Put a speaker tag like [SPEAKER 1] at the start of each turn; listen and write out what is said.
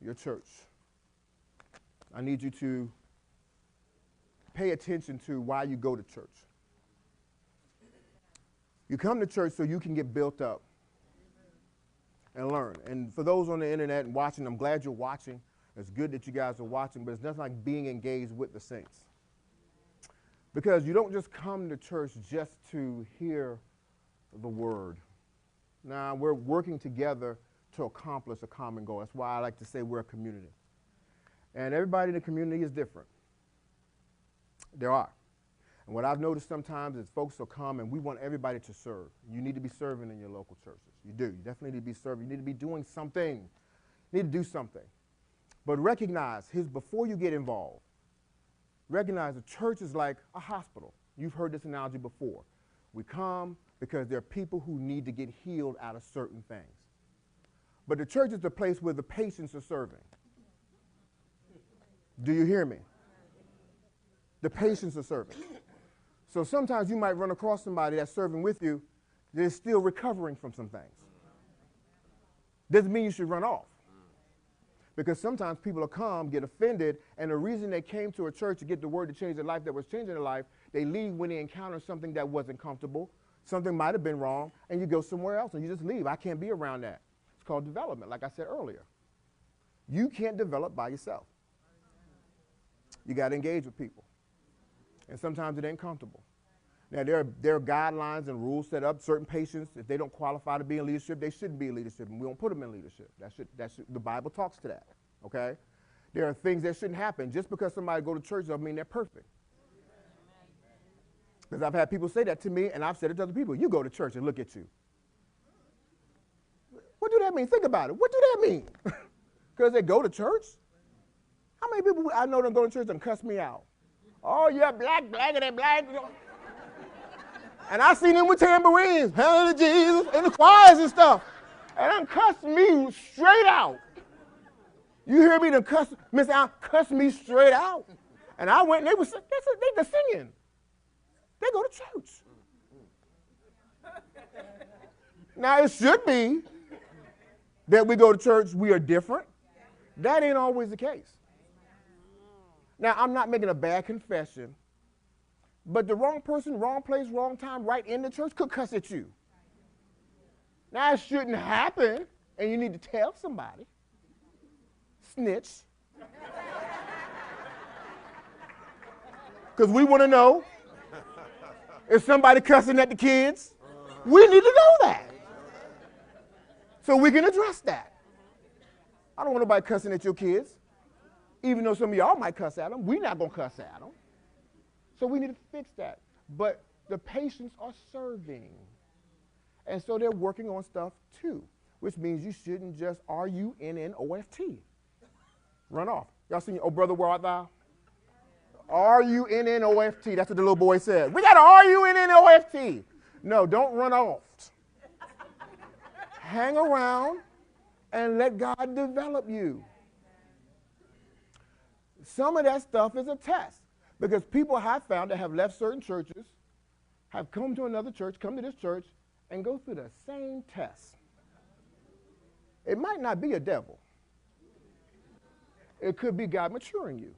[SPEAKER 1] your church, I need you to pay attention to why you go to church. You come to church so you can get built up and learn. And for those on the internet and watching, I'm glad you're watching. It's good that you guys are watching, but it's nothing like being engaged with the saints. Because you don't just come to church just to hear the word. Now, we're working together to accomplish a common goal. That's why I like to say we're a community. And everybody in the community is different. There are. And what I've noticed sometimes is folks will come and we want everybody to serve. You need to be serving in your local churches. You do. You definitely need to be serving. You need to be doing something. You need to do something. But recognize, before you get involved, recognize a church is like a hospital. You've heard this analogy before. We come because there are people who need to get healed out of certain things. But the church is the place where the patients are serving. Do you hear me? The patients are serving. So sometimes you might run across somebody that's serving with you that is still recovering from some things. Doesn't mean you should run off. Because sometimes people will come, get offended, and the reason they came to a church to get the word to change their life that was changing their life, they leave when they encounter something that wasn't comfortable, something might have been wrong, and you go somewhere else and you just leave. I can't be around that. It's called development, like I said earlier. You can't develop by yourself. You got to engage with people. And sometimes it ain't comfortable. Now, there are guidelines and rules set up. Certain patients, if they don't qualify to be in leadership, they shouldn't be in leadership, and we don't put them in leadership. The Bible talks to that, okay? There are things that shouldn't happen. Just because somebody go to church doesn't mean they're perfect. Because I've had people say that to me, and I've said it to other people. You go to church and look at you. What do that mean? Think about it. What do that mean? Because they go to church? How many people I know that go to church and cuss me out? Oh, you're blacker than black. And I seen them with tambourines, hallelujah Jesus, in the choirs and stuff. And them cussed me straight out. You hear me? Miss Al cussed me straight out. And I went and they singing. They go to church. Now, it should be that we go to church, we are different. That ain't always the case. Now, I'm not making a bad confession, but the wrong person, wrong place, wrong time, right in the church could cuss at you. Now, it shouldn't happen, and you need to tell somebody. Snitch. Because we want to know if somebody cussing at the kids. We need to know that so we can address that. I don't want nobody cussing at your kids. Even though some of y'all might cuss at them, we're not going to cuss at them. So we need to fix that. But the patients are serving. And so they're working on stuff too, which means you shouldn't just RUNNOFT. Run off. Y'all seen, oh, brother, where art thou? RUNNOFT. That's what the little boy said. We got to RUNNOFT. No, don't run off. Hang around and let God develop you. Some of that stuff is a test because people have found that have left certain churches, have come to another church, come to this church, and go through the same test. It might not be a devil. It could be God maturing you.